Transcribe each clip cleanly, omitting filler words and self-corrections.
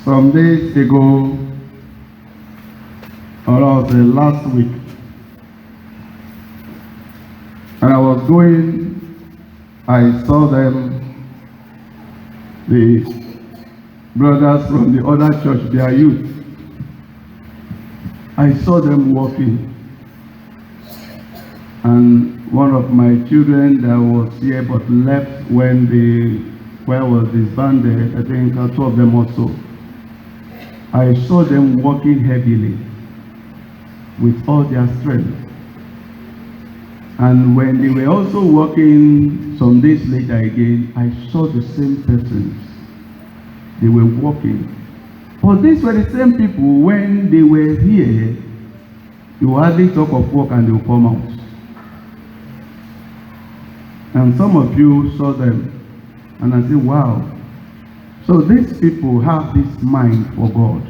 Some days ago, or else last week, and I was going, I saw them, the brothers from the other church, their youth. I saw them walking. And one of my children that was here but left when the choir was disbanded, I think two of them also. I saw them walking heavily with all their strength. And when they were also walking some days later again, I saw the same persons. They were walking. But these were the same people when they were here, you hardly talk of work and they will come out. And some of you saw them, and I said, wow. So these people have this mind for God.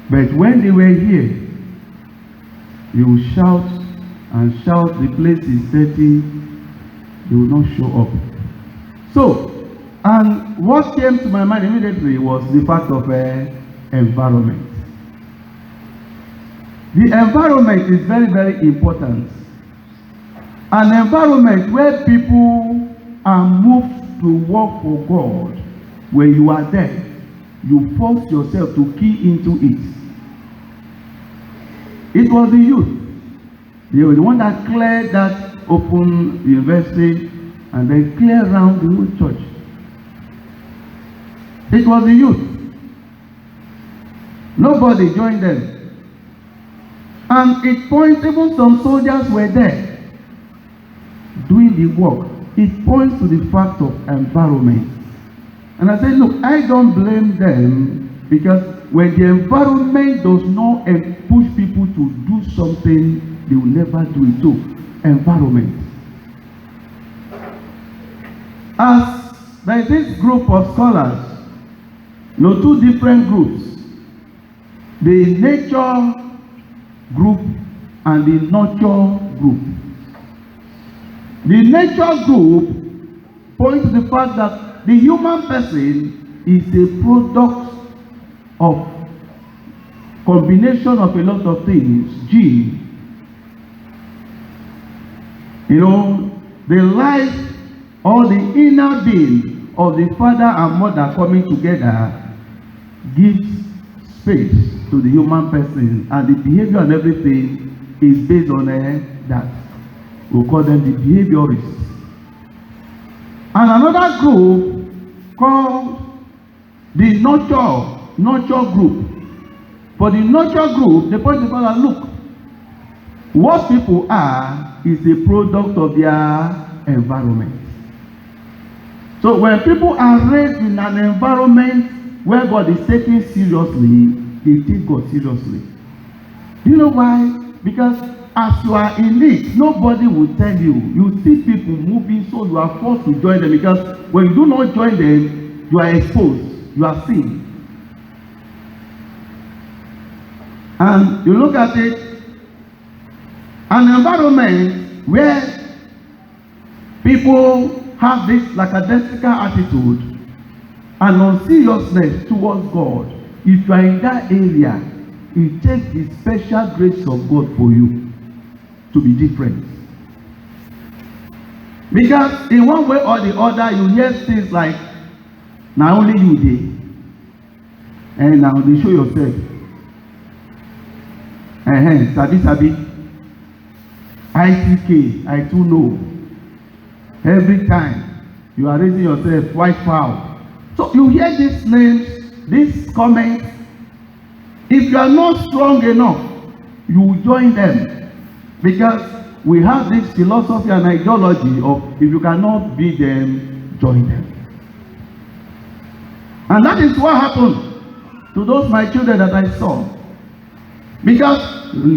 But when they were here, you will shout and shout, the place is dirty, they will not show up. So, and what came to my mind immediately was the fact of environment. The environment is very, very important. An environment where people are moved to work for God, where you are there, you force yourself to key into it. It was the youth. They were the one that cleared that open university and then cleared around the whole church. It was the youth. Nobody joined them. And it points, even some soldiers were there doing the work. It points to the fact of environment. And I said, look, I don't blame them, because when the environment does not push people to do something, they will never do it. So, environment. As there is this group of scholars, two different groups, the nature group and the nurture group. The nature group points to the fact that the human person is a product of combination of a lot of things, gene. The life or the inner being of the father and mother coming together gives space to the human person, and the behavior and everything is based on that. We'll call them the behaviorists. And another group called the nurture group. For the nurture group, the point is that, look, what people are is a product of their environment. So when people are raised in an environment where God is taken seriously, they take God seriously. Do you know why? Because as you are in it, nobody will tell you. You see people moving, so you are forced to join them, because when you do not join them, you are exposed, you are seen. And you look at it, an environment where people have this lackadaisical attitude and unseriousness towards God. If you are in that area, it takes the special grace of God for you to be different. Because in one way or the other, you hear things like, now only you did, and now they show yourself. Sabi, ITK, I too know. Every time you are raising yourself, white fowl. So you hear these names, these comments. If you are not strong enough, you join them, because we have this philosophy and ideology of, if you cannot beat them, join them. And that is what happened to those my children that I saw. Because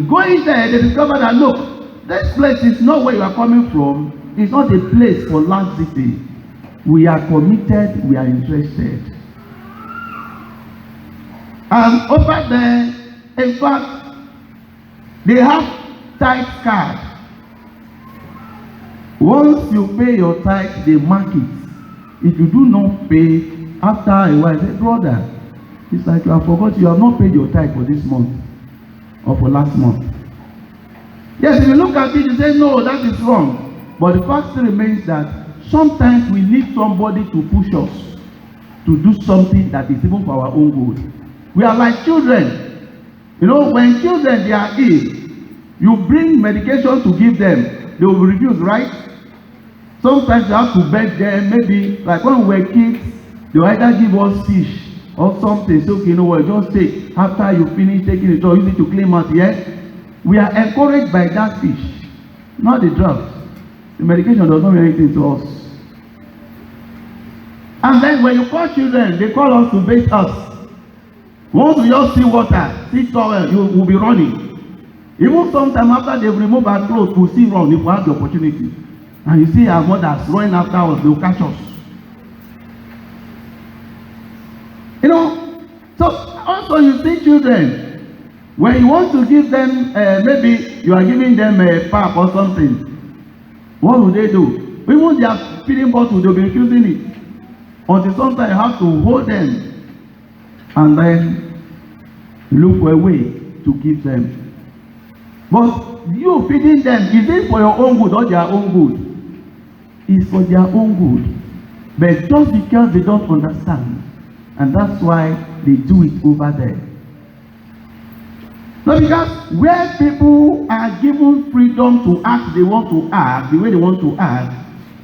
going there, they discovered that, look, this place is not where you are coming from. It's not a place for laxity. We are committed, we are interested. And over there, in fact, they have tithe card. Once you pay your tithe, they mark it. If you do not pay, after a while, say, brother, It's like you have forgotten, you have not paid your tithe for this month or for last month. Yes, if you look at it, you say, no, that is wrong. But the fact still remains that sometimes we need somebody to push us to do something that is even for our own good. We are like children. You know, when children, they are ill, you bring medication to give them, they will refuse, right? Sometimes you have to beg them, maybe, like when we were kids, they will either give us fish or something. So, okay, you know what, just take, after you finish taking it, or use it to clean out, yeah? We are encouraged by that fish, not the drugs. The medication does not mean anything to us. And then when you call children, they call us to bathe us. Once we just see water, see towel, you will be running. Even sometime after they've removed our clothes, we'll still run if we have the opportunity. And you see our mothers running after us, they will catch us. You know, so also you see children, when you want to give them, maybe you are giving them a pap or something, what will they do? Even their feeding bottle, they'll be refusing it. Until sometimes you have to hold them and then look for a way to give them. But you feeding them, is it for your own good or their own good? It's for their own good. But just because they don't understand, and that's why they do it over there. No, because where people are given freedom to act, they want to act the way they want to act,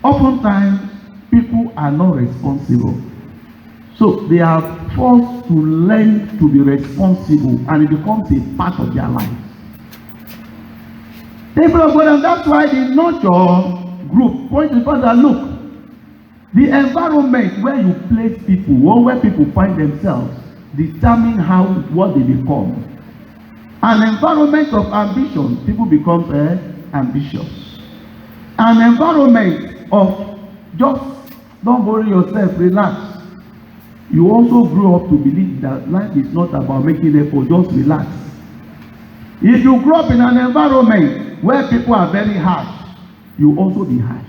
oftentimes people are not responsible. So they are forced to learn to be responsible, and it becomes a part of their life. People of God, and that's why the nurture group points to the fact that, look, the environment where you place people or where people find themselves determine what they become. An environment of ambition, people become ambitious. An environment of just don't worry yourself, relax. You also grow up to believe that life is not about making effort, just relax. If you grow up in an environment where people are very harsh, you also be harsh.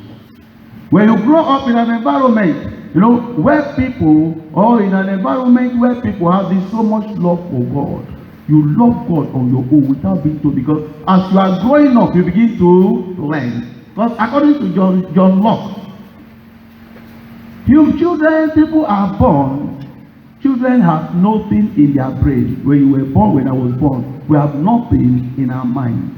When you grow up in an environment, you know, where people, or in an environment where people have this so much love for God, you love God on your own without being told, because as you are growing up, you begin to learn. Because according to John Locke, children, people are born, children have nothing in their brain. When you were born, when I was born, we have nothing in our mind.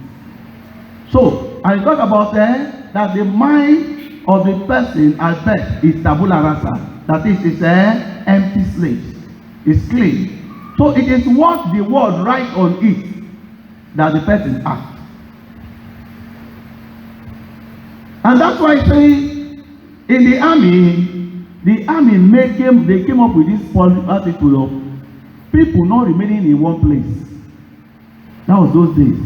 So, I talk about that the mind of the person at birth is tabula rasa. That is, it's an empty slate. It's clean. So it is what the word writes on it that the person acts. And that's why I say in the army they came up with this attitude of people not remaining in one place. That was those days.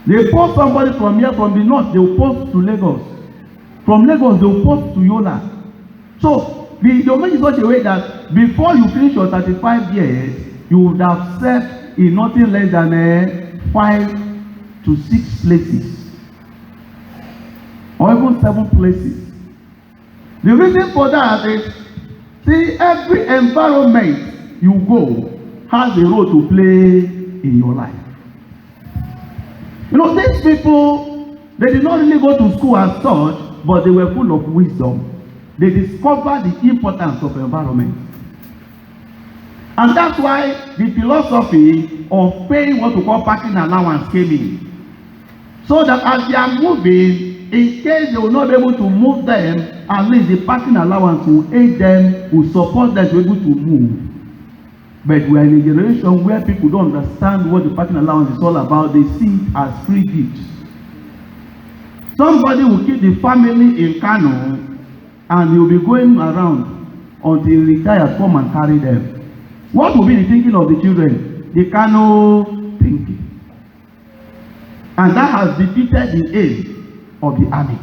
They post somebody from here, from the north, they will post to Lagos. From Lagos, they will post to Yola. So the domain is such a way that before you finish your 35 years, you would have served in nothing less than 5 to 6 places, or even 7 places. The reason for that is, see, every environment you go has a role to play in your life. You know, these people, they did not really go to school as such, but they were full of wisdom. They discovered the importance of environment. And that's why the philosophy of paying what we call parking allowance came in. So that as they are moving, in case they will not be able to move them, at least the parking allowance will aid them, will support them to be able to move. But we are in a generation where people don't understand what the parking allowance is all about. They see it as free gifts. Somebody will keep the family in Kano, and he will be going around until he retires, come and carry them. What will be the thinking of the children? The Kano thinking. And that has defeated the aim of the army.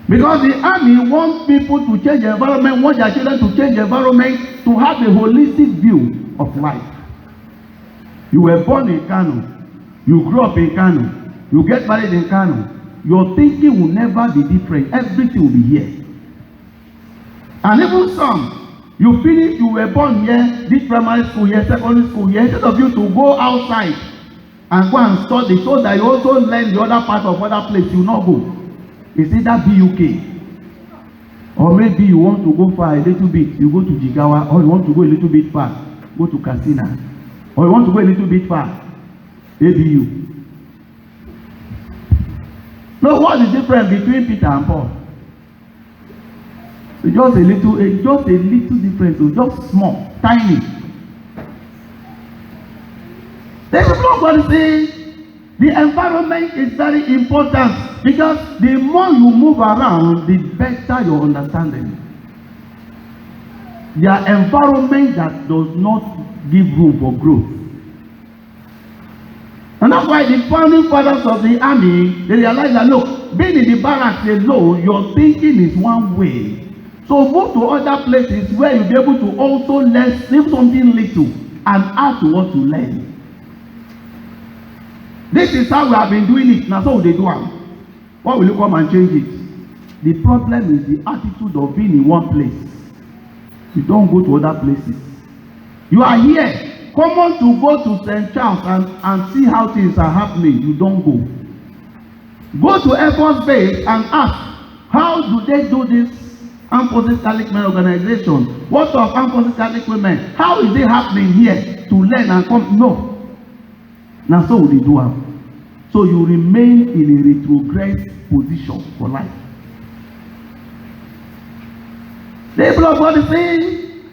Because the army wants people to change the environment, want their children to change the environment, to have a holistic view of life. You were born in Kano, you grew up in Kano, you get married in Kano, your thinking will never be different. Everything will be here. And even some, You finish, you were born here, this primary school here, secondary school here, instead of you to go outside and go and study so that you also learn the other part of other place, you not go. It's either BUK, or maybe you want to go far a little bit, you go to Jigawa, or you want to go a little bit far, go to Katsina, or you want to go a little bit far, ABU. Now, what is the difference between Peter and Paul? It's just a little difference, just small, tiny. The people of God is saying the environment is very important, because the more you move around, the better your understanding. There are environment that does not give room for growth. And that's why the founding fathers of the army, they realize that, look, being in the barracks alone, your thinking is one way. So move to other places where you'll be able to also learn something little and add to what you learn. This is how we have been doing it. Now, so they do it. Why will you come and change it? The problem is the attitude of being in one place. You don't go to other places. You are here. Come on to go to St. Charles and see how things are happening. You don't go. Go to Air Force Base and ask, how do they do this Armed Forces Catholic Men organization? What of Armed Forces Catholic Women? How is it happening here to learn and come? No. Now, so they do it. So you remain in a retrogress position for life. The people of God is saying,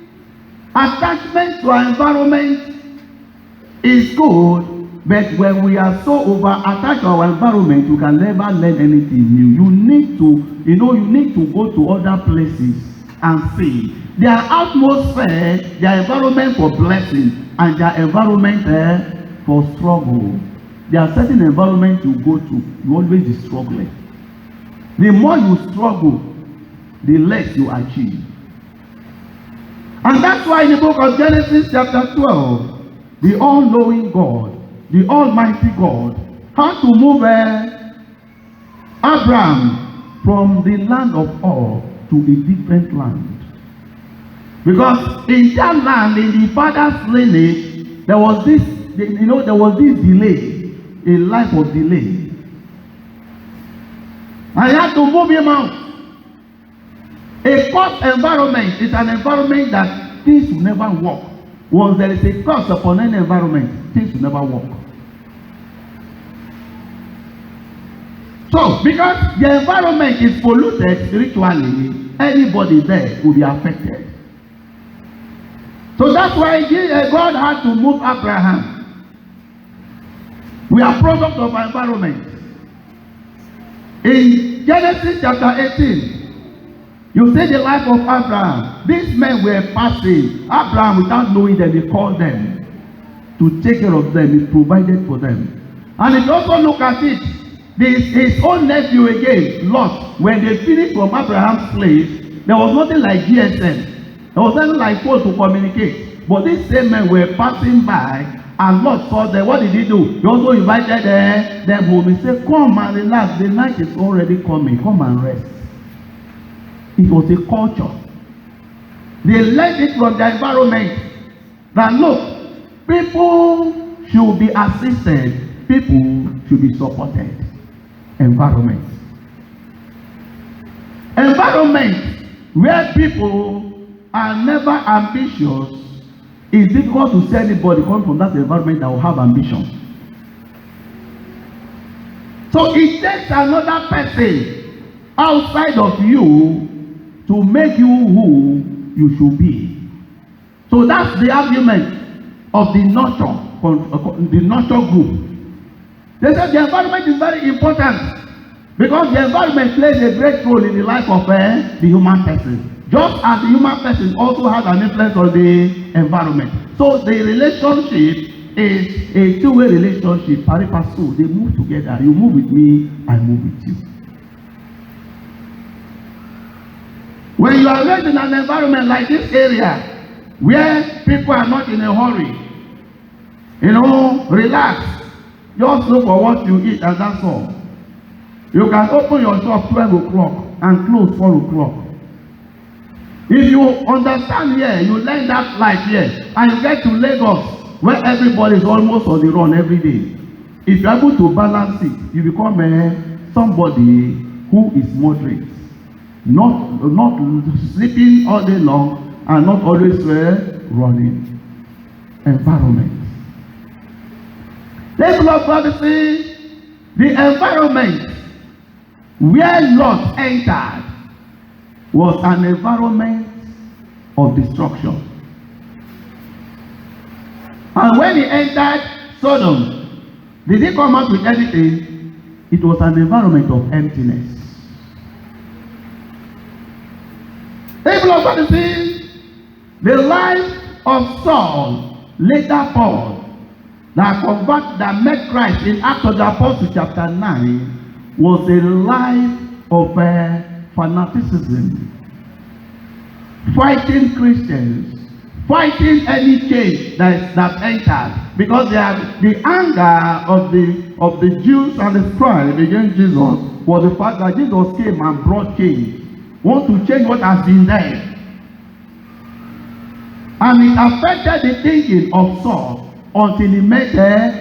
attachment to our environment is good, but when we are so over attached to our environment, you can never learn anything new. You need to go to other places and see their atmosphere, their environment for blessing, and their environment for struggle. There are certain environments you go to, you always be struggling. The more you struggle, the less you achieve. And that's why in the book of Genesis chapter 12, the all-knowing God, the almighty God, had to move Abraham from the land of Ur to a different land. Because in that land, in the father's lineage, there was this delay, a life of delay. I had to move him out. A cursed environment is an environment that things will never work. Once there is a curse upon any environment, things will never work. So, because the environment is polluted spiritually, anybody there will be affected. So that's why God had to move Abraham. We are product of our environment. In Genesis chapter 18, you see the life of Abraham. These men were passing. Abraham, without knowing them, he called them to take care of them. He provided for them. And if you also look at it, his own nephew again, Lot, when they finished from Abraham's place, there was nothing like GSM. There was nothing like phone to communicate. But these same men were passing by, and Lot saw them. What did he do? He also invited them home. He said, come and relax. The night is already coming. Come and rest. It was a culture. They learned it from the environment. That look, people should be assisted. People should be supported. Environment. Environment where people are never ambitious. It's difficult to see anybody come from that environment that will have ambition. So it takes another person outside of you to make you who you should be. So that's the argument of the nurture group. They said the environment is very important because the environment plays a great role in the life of the human person. Just as the human person also has an influence on the environment. So the relationship is a two-way relationship, pari passu. They move together. You move with me, I move with you. When you are raised in an environment like this area, where people are not in a hurry, relax, just look for what you eat and that's all. You can open your shop 12 o'clock and close 4 o'clock. If you understand here, you learn that life here, and you get to Lagos, where everybody is almost on the run every day. If you are able to balance it, you become somebody who is moderate, not sleeping all day long and not always running. Environment. Let's look at the environment where Lot entered was an environment of destruction. And when he entered Sodom, did he come out with anything? It was an environment of emptiness. If you look at the life of Saul, later Paul, that met Christ in Acts of the Apostles chapter 9, was a life of fanaticism, fighting Christians, fighting any change that entered, because the anger of the Jews and the scribes against Jesus was the fact that Jesus came and brought change, want to change what has been there. And it affected the thinking of Saul until he met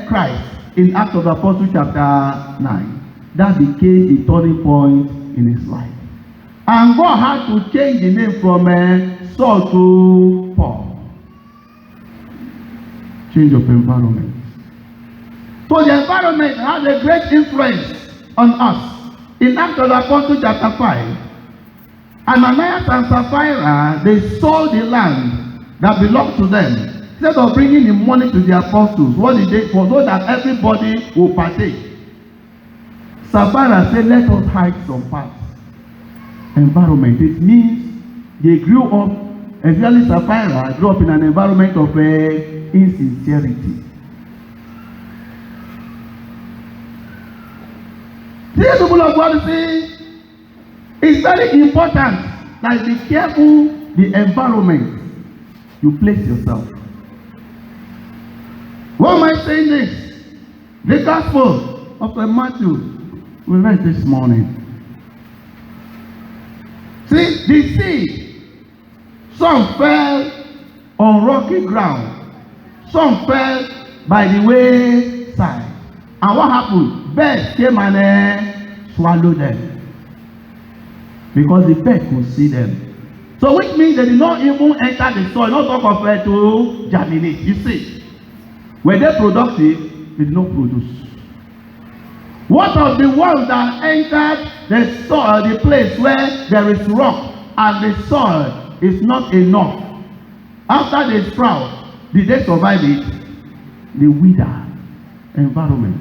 Christ in Acts of the Apostles chapter 9. That became the turning point in his life. And God had to change the name from Saul to Paul. Change of environment. So the environment has a great influence on us. In Acts of the Apostles chapter 5, Ananias and Sapphira, they sold the land that belonged to them. Instead of bringing the money to the apostles, what did they for? So that everybody will partake. Sapphira said, let us hide some parts. Environment. It means they grew up, especially Sapphira grew up in an environment of insincerity. See, people of God, see, it's very important that you be careful the environment you place yourself. Why am I saying this? The Gospel of Matthew, we read this morning. See, the seed, some fell on rocky ground, some fell by the wayside. And what happened? Birds came and swallowed them. Because the bird could see them. So which means they did not even enter the soil, not talk of to germinate. You see, were they productive? They did not produce. What of the ones that entered the soil, the place where there is rock and the soil is not enough? After they sprout, did they survive it? The wither environment.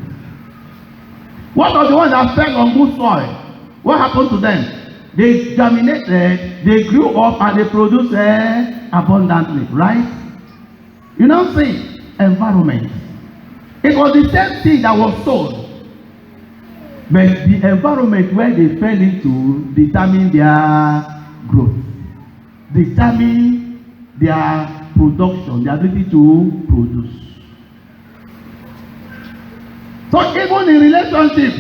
What of the ones that fell on good soil? What happened to them? They germinated, they grew up, and they produced abundantly, right? You know, see, environment. It was the same thing that was sold, but the environment where they fell into determined their growth, determined their production, their ability to produce. So even in relationship,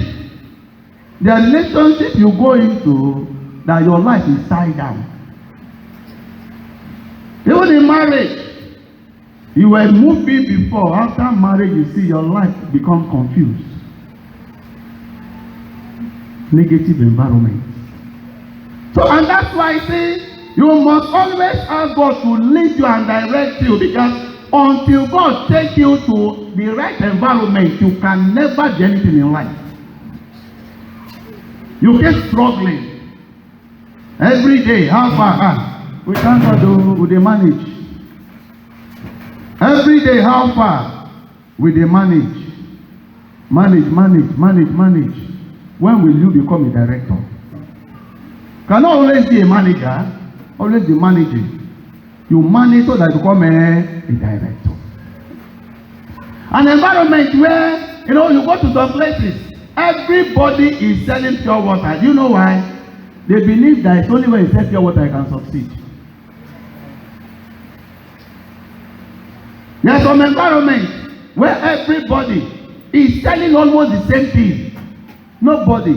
the relationship you go into, that your life is tied down. Even in marriage, you were moving before. After marriage, you see your life become confused. Negative environment. So, and that's why I say you must always ask God to lead you and direct you, because until God takes you to the right environment, you can never do anything in life. You keep struggling. Every day, how far? We can't do, they manage. Every day, how far? They manage. Manage. When will you become a director? Cannot always be a manager, always be managing. You manage so that you become a director. An environment where, you go to some places, everybody is selling pure water. Do you know why? They believe that it's only when you sell pure water you can succeed. There are some environments where everybody is selling almost the same thing. Nobody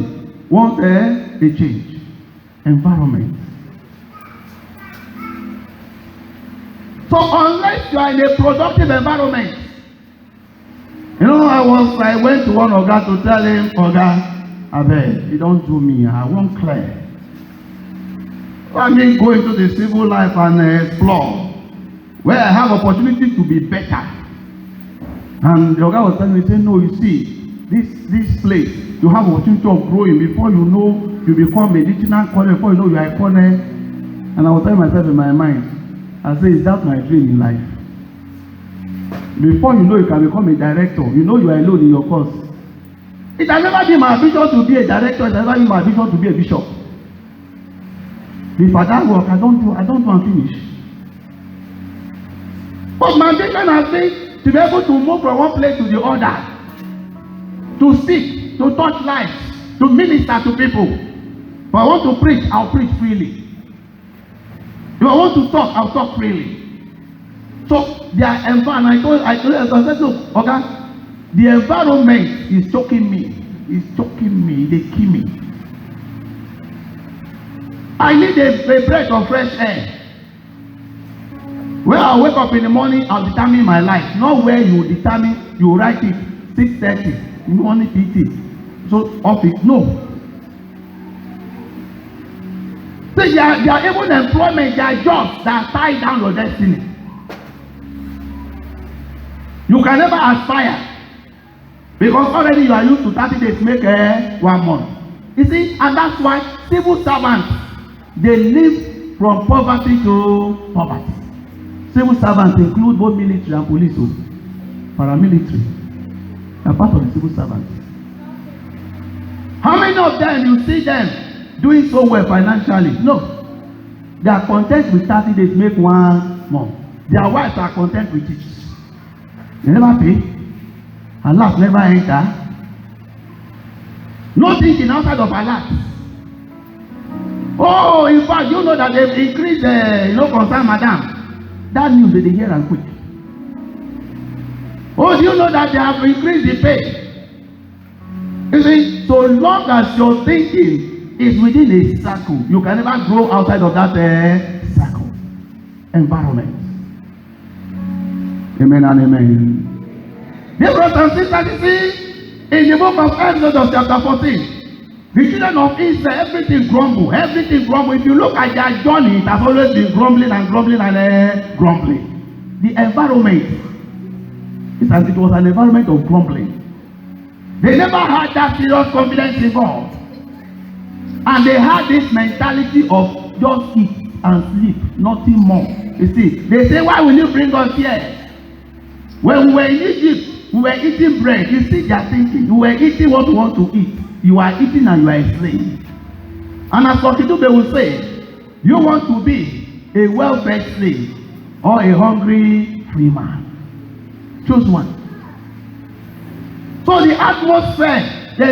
wants a change. Environment. So unless you are in a productive environment, I went to one Oga to tell him, Oga, abeg, you don't do me, I won't clear. Let me go into the civil life and explore, where I have opportunity to be better. And the Oga was telling me, say, no, you see, this place, you have opportunity of growing. Before you know, you become a lieutenant colonel. Before you know, you are a colonel. And I was telling myself in my mind, I say, is that my dream in life? Before you know, you can become a director. You know you are alone in your course. It has never been my ambition to be a director. It has never been my ambition to be a bishop. Before that work, I don't want to finish. But my ambition has been to be able to move from one place to the other, to speak, to touch lives, to minister to people. If I want to preach, I'll preach freely. If I want to talk, I'll talk freely. So their environment, I said, look, okay, the environment is choking me. It's choking me. They kill me. I need a breath of fresh air. When I wake up in the morning, I'll determine my life. Not where you determine, you write it 6:30, you only PT. So off it. No. So there are even employment, there are jobs that tie down your destiny. You can never aspire because already you are used to 30 days make 1 month. You see, and that's why civil servants, they live from poverty to poverty. Civil servants include both military and police, paramilitary. They are part of the civil servants. How many of them you see them doing so well financially? No. They are content with 30 days make 1 month. Their wives are content with it. They never pay. Allah never enter. No thinking outside of Allah. Oh, in fact, you know that they've increased concern, madam. That news they hear and quick. Oh, do you know that they have increased the pay? You see, so long as your thinking is within a circle, you can never grow outside of that circle environment. Amen and amen. Dear brothers and sisters, you see, in the book of Exodus chapter 14, the children of Israel, everything grumble. If you look at their journey, it has always been grumbling and grumbling and grumbling. The environment, it was an environment of grumbling. They never had that serious confidence in God. And they had this mentality of just eat and sleep, nothing more. You see, they say, why will you bring us here? When we were in Egypt, we were eating bread. You see, they are thinking, we were eating what we want to eat. You are eating and you are a slave. And as Okidube will say, you want to be a well-fed slave or a hungry free man. Choose one. So the atmosphere, there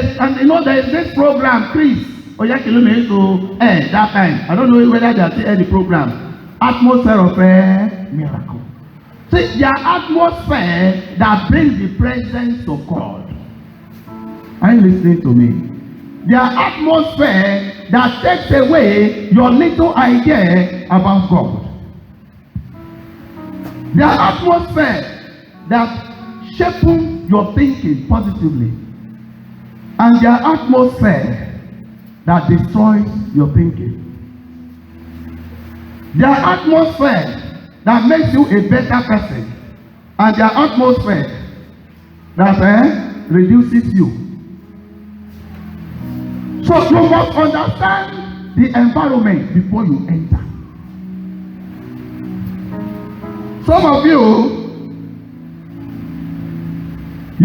is this program, Chris Oyakhilome to that time. I don't know whether they are still in the program. Atmosphere of a miracle. See, the atmosphere that brings the presence of God. Are you listening to me? Their atmosphere that takes away your little idea about God. Their atmosphere that shapes your thinking positively. And their atmosphere that destroys your thinking. Their atmosphere that makes you a better person. And their atmosphere that reduces you. So you must understand the environment before you enter. Some of you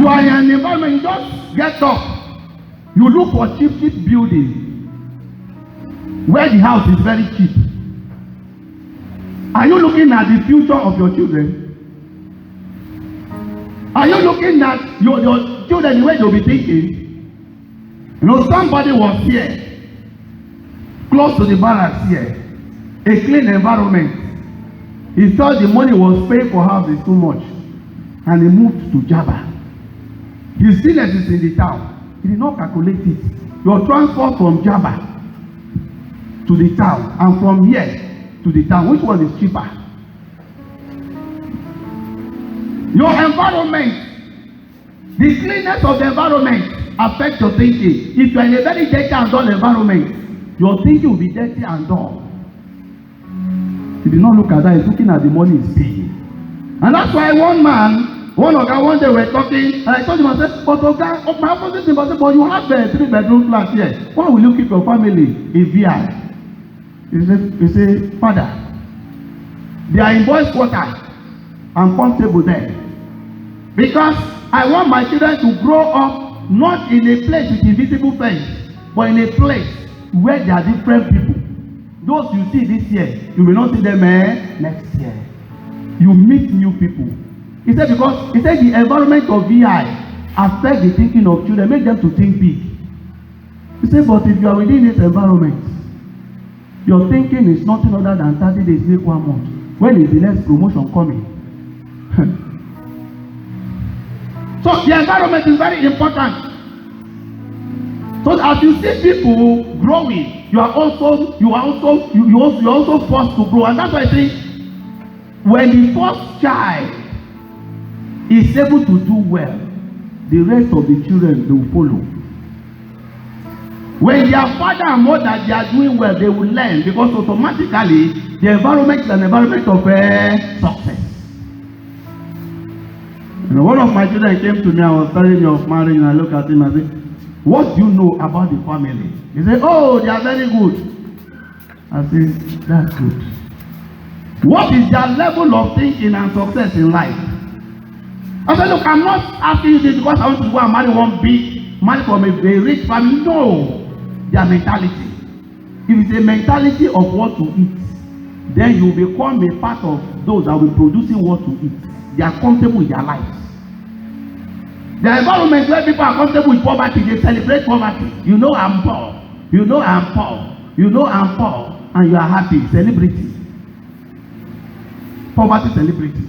are in an environment, you just get up. You look for cheap building where the house is very cheap. Are you looking at the future of your children? Are you looking at your children the way they'll be thinking? You know, somebody was here, close to the barracks here, a clean environment. He thought the money was paid for house is too much, and he moved to Java. His business is in the town. He did not calculate it. Your transport from Java to the town, and from here to the town, which one is cheaper? Your environment, the cleanness of the environment affects your thinking. If you are in a very dirty and dull environment, your thinking will be dirty and dull. If you not look at that, he's looking at the money he's paying. And that's why one day we were talking, and I told him, I said, but Oga, my opposite him, I said, but you have a 3-bedroom flat here. Why will you keep your family in VI? He said, Father, they are in boys' quarters. I'm comfortable there. Because I want my children to grow up not in a place with invisible fence, but in a place where there are different people. Those you see this year, you will not see them next year. You meet new people. He said the environment of VI affects the thinking of children, make them to think big. He said, but if you are within this environment, your thinking is nothing other than 30 days, make 1 month. When is the next promotion coming? So the environment is very important. So as you see people growing, you are also forced to grow. And that's why I say, when the first child is able to do well, the rest of the children they will follow. When their father and mother they are doing well, they will learn, because automatically the environment is an environment of success. You know, one of my children came to me, I was telling me of marriage, and I look at him and say, what do you know about the family? He said, oh, they are very good. I said, that's good. What is their level of thinking and success in life? I said, look, I'm not asking you this because I want to go and marry marry from a very rich family. No, their mentality. If it's a mentality of what to eat, then you become a part of those that will be producing what to eat. They are comfortable with their lives. The environment where people are comfortable with poverty, they celebrate poverty. You know I'm poor. You know I'm poor. You know I'm poor. And you are happy. Celebrity. Poverty celebrity.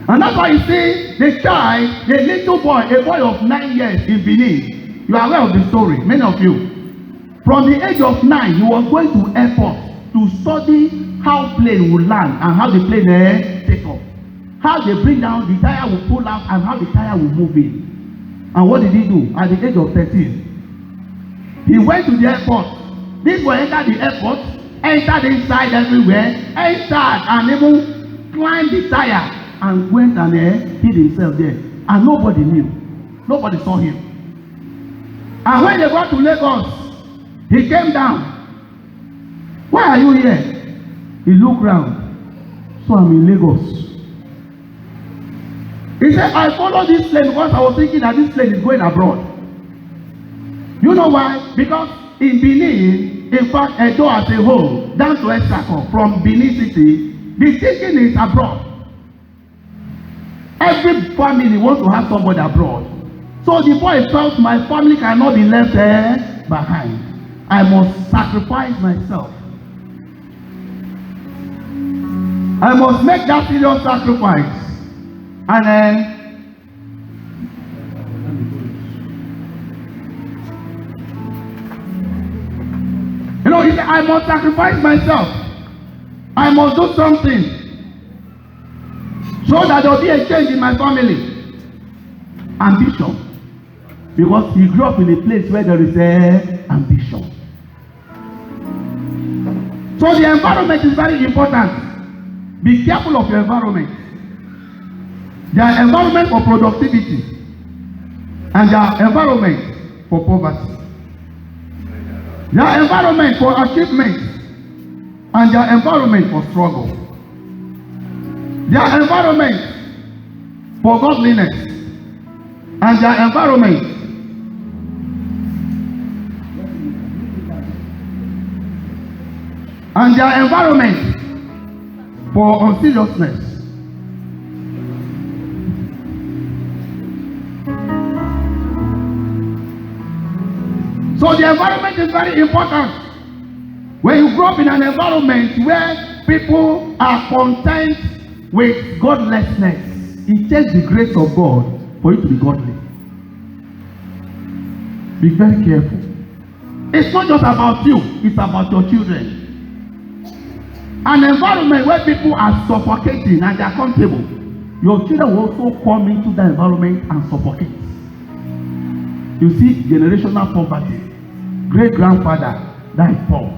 And that's why you see the child, the little boy, a boy of 9 years in Benin. You are aware of the story, many of you. From the age of 9, he was going to airport to study how plane will land and how the plane take off. How they bring down, the tire will pull out, and how the tire will move in. And what did he do at the age of 13? He went to the airport. This boy entered the airport, entered inside everywhere, entered and even climbed the tire and went and hid himself there. And nobody knew. Nobody saw him. And when they got to Lagos, he came down. Why are you here? He looked round. So I'm in Lagos. He said, I followed this plane because I was thinking that this plane is going abroad. You know why? Because in Benin, in fact, Edo as a whole, down to Esako, from Benin City, the thinking is abroad. Every family wants to have somebody abroad. So the boy felt my family cannot be left behind. I must sacrifice myself. I must make that serious sacrifice. And you know, he said, I must sacrifice myself. I must do something so that there will be a change in my family. Ambition. Because he grew up in a place where there is ambition. So the environment is very important. Be careful of your environment. There are environment for productivity and there are environment for poverty. There are environment for achievement and there are environment for struggle. There are environment for godliness and there are environment for unseriousness. So the environment is very important. When you grow up in an environment where people are content with godlessness, it takes the grace of God for you to be godly. Be very careful. It's not just about you, it's about your children. An environment where people are suffocating and they are comfortable your children will also come into that environment and suffocate. You see, generational poverty. Great grandfather died poor.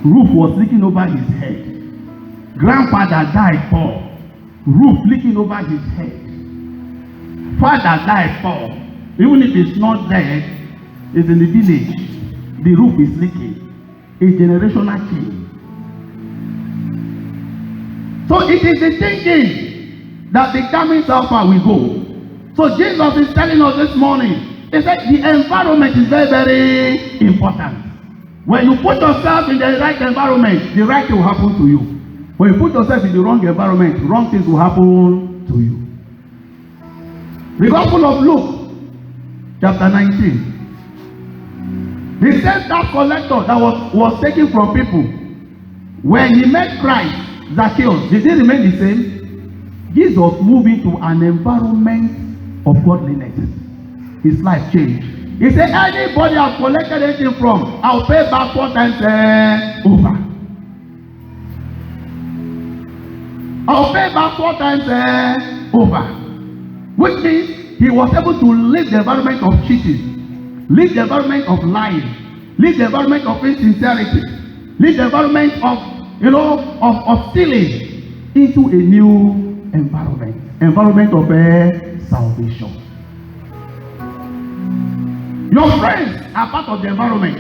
Roof was leaking over his head. Grandfather died poor. Roof leaking over his head. Father died poor. Even if it's not dead, it's in the village. The roof is leaking. A generational change. So it is the thinking that determines how far we go. So Jesus is telling us this morning, he said the environment is very, very important. When you put yourself in the right environment, the right thing will happen to you. When you put yourself in the wrong environment, wrong things will happen to you. The Gospel of Luke, chapter 19. The same tax collector that was taken from people, when he met Christ, Zacchaeus, did he remain the same? Jesus moved into an environment of godliness. His life changed. He said, anybody I've collected anything from, I'll pay back 4 times over. I'll pay back 4 times over. Which means he was able to leave the environment of cheating, leave the environment of lying, leave the environment of insincerity, leave the environment of of stealing into a new environment of salvation. Your friends are part of the environment.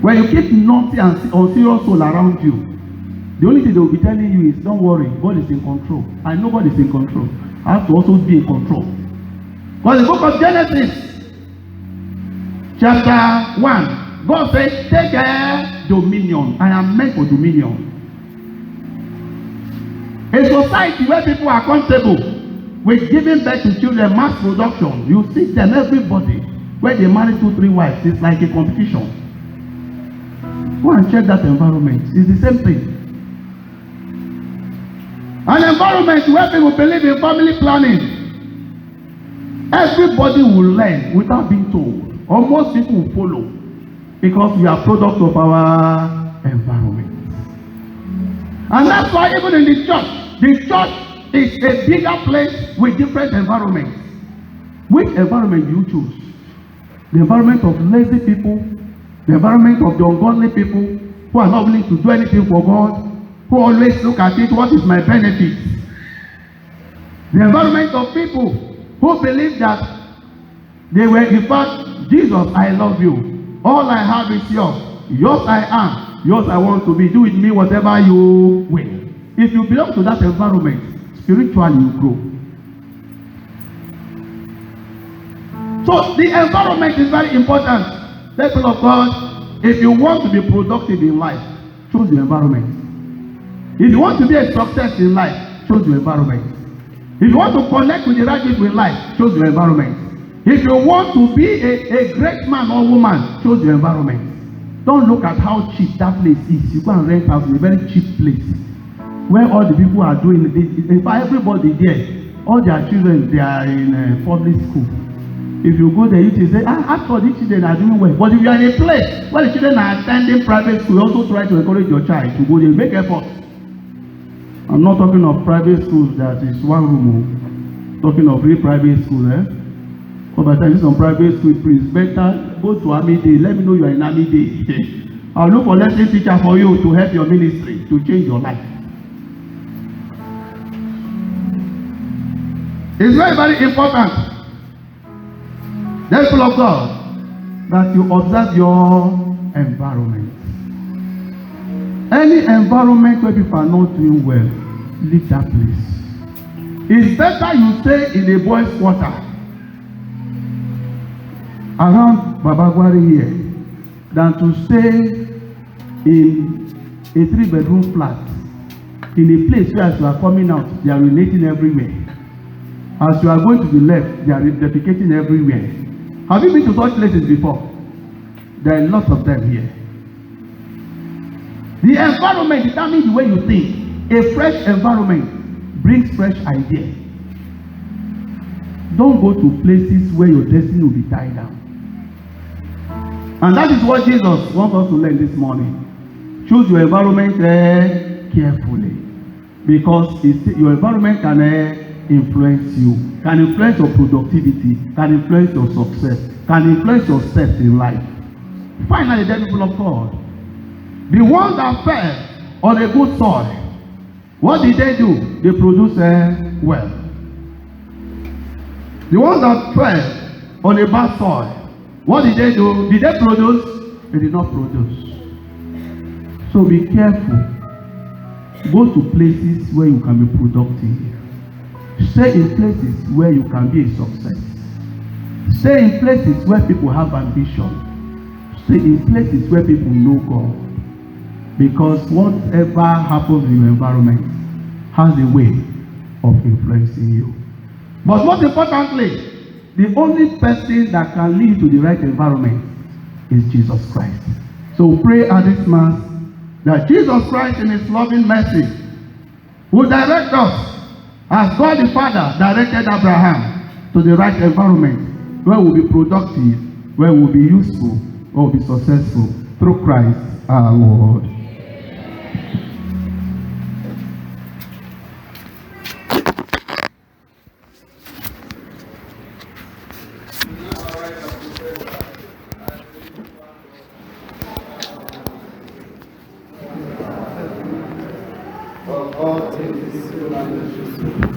When you keep naughty and unserious soul around you, the only thing they will be telling you is, don't worry, God is in control. I know God is in control. I have to also be in control. But the book of Genesis, chapter 1, God says, take dominion. I am meant for dominion. A society where people are comfortable with giving birth to children, mass production, you see them, everybody, where they marry 2-3 wives, it's like a competition. Go and check that environment. It's the same thing. An environment where people believe in family planning. Everybody will learn without being told. Or most people will follow. Because we are products of our environment. And that's why even in the church is a bigger place with different environments. Which environment do you choose? The environment of lazy people, the environment of the ungodly people who are not willing to do anything for God, who always look at it, what is my benefit? The environment of people who believe that they were, in fact, Jesus, I love you. All I have is yours. Yours I am. Yours I want to be. Do with me whatever you will. If you belong to that environment, spiritually you grow. So the environment is very important. People of God, if you want to be productive in life, choose your environment. If you want to be a success in life, choose your environment. If you want to connect with the right people in life, choose your environment. If you want to be a great man or woman, choose your environment. Don't look at how cheap that place is. You go and rent house in a very cheap place where all the people are doing it. In fact, everybody there, all their children, they are in public school. If you go there, you say, actually, these children are doing well. But if you are in a place where the children are attending private school, also try to encourage your child to go there. Make effort. I'm not talking of private schools that is one room. Talking of real private school, Over time, some private school, please better go to Army Day. Let me know you are in Army Day. I'll look for lesson teacher for you to help your ministry, to change your life. It's very, very important, therefore of God, that you observe your environment. Any environment where people are not doing well, leave that place. It's better you stay in a boys' quarter around Babagwari here than to stay in a 3-bedroom flat in a place where as you are coming out, they are urinating everywhere. As you are going to the left, they are defecating everywhere. Have you been to such places before? There are lots of them here. The environment determines the way you think. A fresh environment brings fresh ideas. Don't go to places where your destiny will be tied down. And that is what Jesus wants us to learn this morning. Choose your environment carefully. because your environment can influence you, can influence your productivity, can influence your success, can influence your steps in life. Finally, the people of God, the ones that fell on a good soil, what did they do? They produced well. The ones that fell on a bad soil, what did they do? Did they produce? They did not produce. So be careful. Go to places where you can be productive. Stay in places where you can be a success. Stay in places where people have ambition. Stay in places where people know God. Because whatever happens in your environment has a way of influencing you. But most importantly, the only person that can lead to the right environment is Jesus Christ. So pray at this Mass that Jesus Christ in his loving mercy will direct us as God the Father directed Abraham to the right environment where we'll be productive, where we'll be useful, where we'll be successful through Christ our Lord. All things